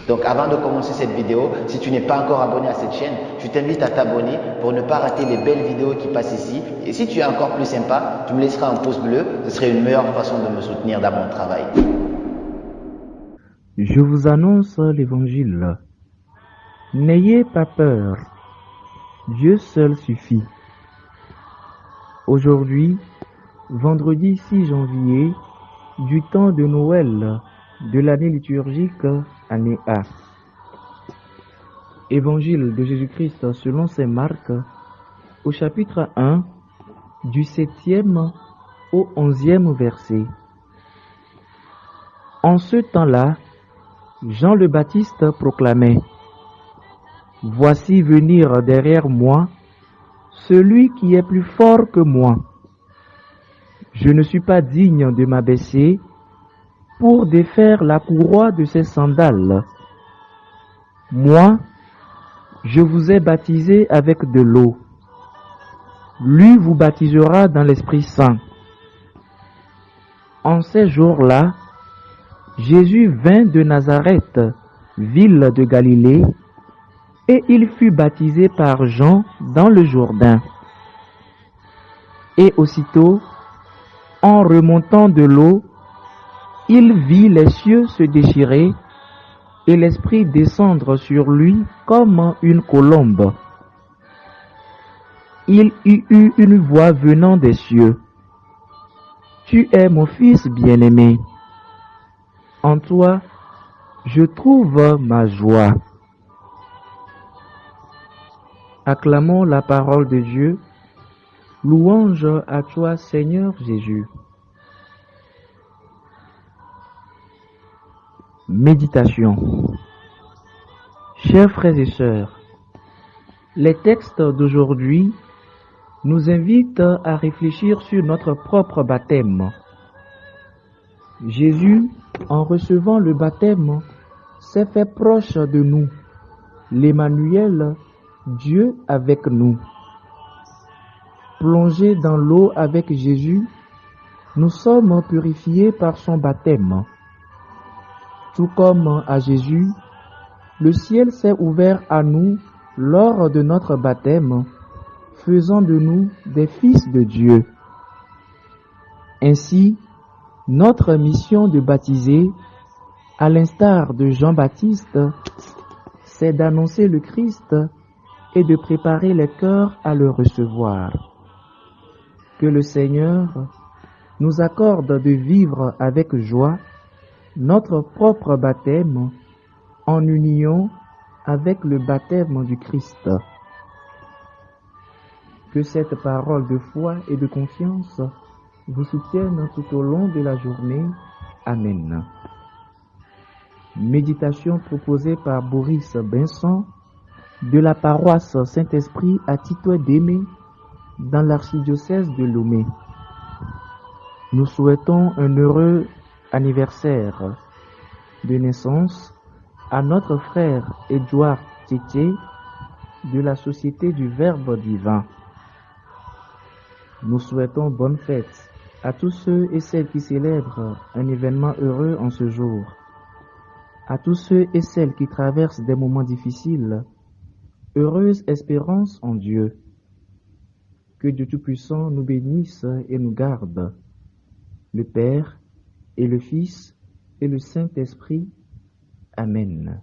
Donc avant de commencer cette vidéo, si tu n'es pas encore abonné à cette chaîne, je t'invite à t'abonner pour ne pas rater les belles vidéos qui passent ici. Et si tu es encore plus sympa, tu me laisseras un pouce bleu, ce serait une meilleure façon de me soutenir dans mon travail. Je vous annonce l'Évangile. N'ayez pas peur, Dieu seul suffit. Aujourd'hui, vendredi 6 janvier, du temps de Noël, de l'année liturgique, année A. Évangile de Jésus-Christ selon saint Marc, au chapitre 1, du 7e au 11e verset. En ce temps-là, Jean le Baptiste proclamait: Voici venir derrière moi celui qui est plus fort que moi. Je ne suis pas digne de m'abaisser pour défaire la courroie de ses sandales. Moi, je vous ai baptisé avec de l'eau. Lui vous baptisera dans l'Esprit Saint. En ces jours-là, Jésus vint de Nazareth, ville de Galilée, et il fut baptisé par Jean dans le Jourdain. Et aussitôt, en remontant de l'eau, il vit les cieux se déchirer et l'Esprit descendre sur lui comme une colombe. Il y eut une voix venant des cieux. Tu es mon Fils bien-aimé. En toi, je trouve ma joie. Acclamons la parole de Dieu. Louange à toi, Seigneur Jésus. Méditation. Chers frères et sœurs, les textes d'aujourd'hui nous invitent à réfléchir sur notre propre baptême. Jésus, en recevant le baptême, s'est fait proche de nous, l'Emmanuel, Dieu avec nous. Plongés dans l'eau avec Jésus, nous sommes purifiés par son baptême. Tout comme à Jésus, le ciel s'est ouvert à nous lors de notre baptême, faisant de nous des fils de Dieu. Ainsi, notre mission de baptiser, à l'instar de Jean-Baptiste, c'est d'annoncer le Christ et de préparer les cœurs à le recevoir. Que le Seigneur nous accorde de vivre avec joie notre propre baptême en union avec le baptême du Christ. Que cette parole de foi et de confiance vous soutienne tout au long de la journée. Amen. Méditation proposée par Boris Benson de la paroisse Saint-Esprit à Titoé d'Aimé dans l'archidiocèse de Lomé. Nous souhaitons un heureux anniversaire de naissance à notre frère Edouard Tété de la Société du Verbe divin. Nous souhaitons bonne fête à tous ceux et celles qui célèbrent un événement heureux en ce jour, à tous ceux et celles qui traversent des moments difficiles. Heureuse espérance en Dieu. Que Dieu Tout-Puissant nous bénisse et nous garde, le Père et le Fils et le Saint-Esprit. Amen.